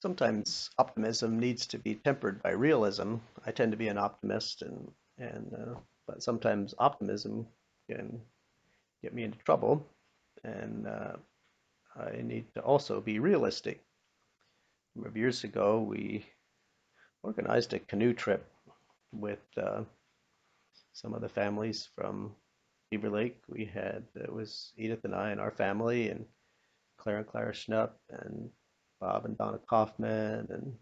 Sometimes optimism needs to be tempered by realism. I tend to be an optimist, but sometimes optimism can get me into trouble, and I need to also be realistic. A number of years ago, we organized a canoe trip with some of the families from Beaver Lake. We had it was Edith and I and our family, and Claire and Clara Schnupp, and Bob and Donna Kaufman, and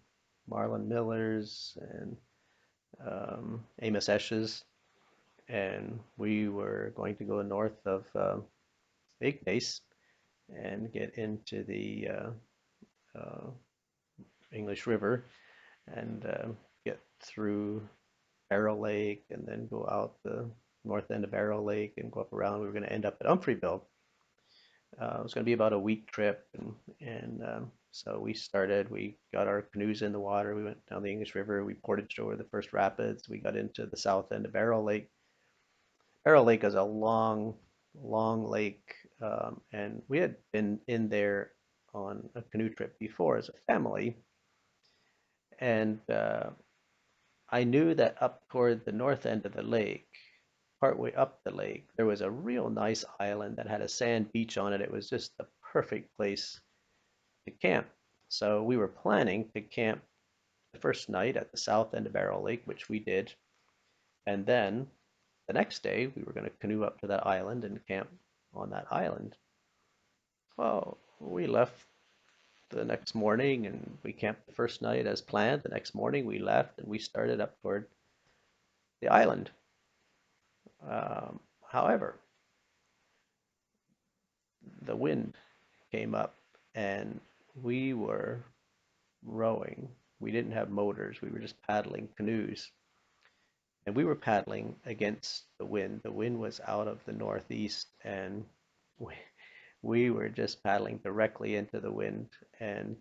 Marlon Millers, and Amos Esches, and we were going to go north of Big Base and get into the uh, English River and get through Barrow Lake and then go out the north end of Barrow Lake and go up around. We were going to end up at Humphreyville. It was going to be about a week trip, and so we started. We got our canoes in the water. We went down the English River. We portaged over the first rapids. We got into the south end of Barrow Lake. Merle Lake is a long, long lake, and we had been in there on a canoe trip before as a family, and I knew that up toward the north end of the lake, partway up the lake, there was a real nice island that had a sand beach on it. It was just the perfect place to camp. So we were planning to camp the first night at the south end of Barrel Lake, which we did, and then the next day we were going to canoe up to that island and camp on that island. Well, we left the next morning and we camped the first night as planned. The next morning we left and we started up toward the island. However, the wind came up and we were rowing. We didn't have motors, we were just paddling canoes. And we were paddling against the wind. The wind was out of the northeast, and we, we were just paddling directly into the wind. And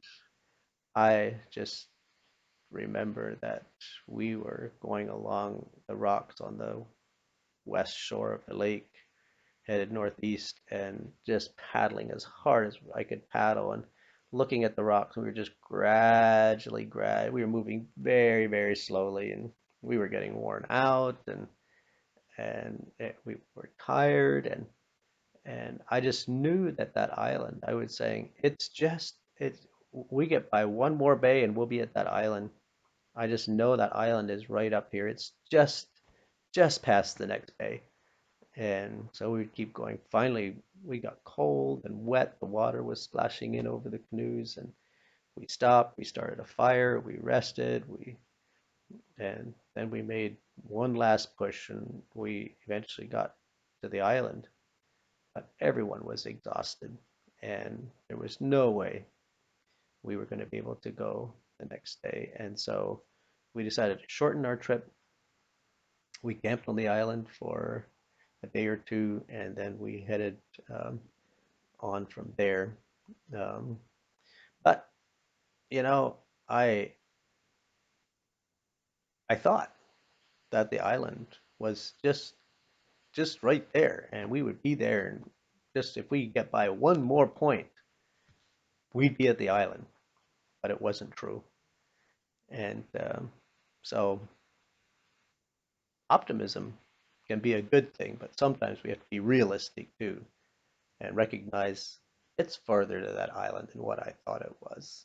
I just remember that we were going along the rocks on the west shore of the lake, headed northeast, and just paddling as hard as I could paddle and looking at the rocks. We were just we were moving very, very slowly, and we were getting worn out, and we were tired, and I just knew that that island. I was saying, it's we get by one more bay and we'll be at that island. I just know that island is right up here. It's just past the next bay. And so we would keep going. Finally, we got cold and wet. The water was splashing in over the canoes, and we stopped. We started a fire. We rested. And then we made one last push, and we eventually got to the island. But everyone was exhausted, and there was no way we were going to be able to go the next day. And so we decided to shorten our trip. We camped on the island for a day or two, and then we headed um, on from there. Um, but you know, I I thought that the island was just right there, and we would be there, and just if we get by one more point, we'd be at the island. But it wasn't true, and so optimism can be a good thing, but sometimes we have to be realistic too and recognize it's further to that island than what I thought it was.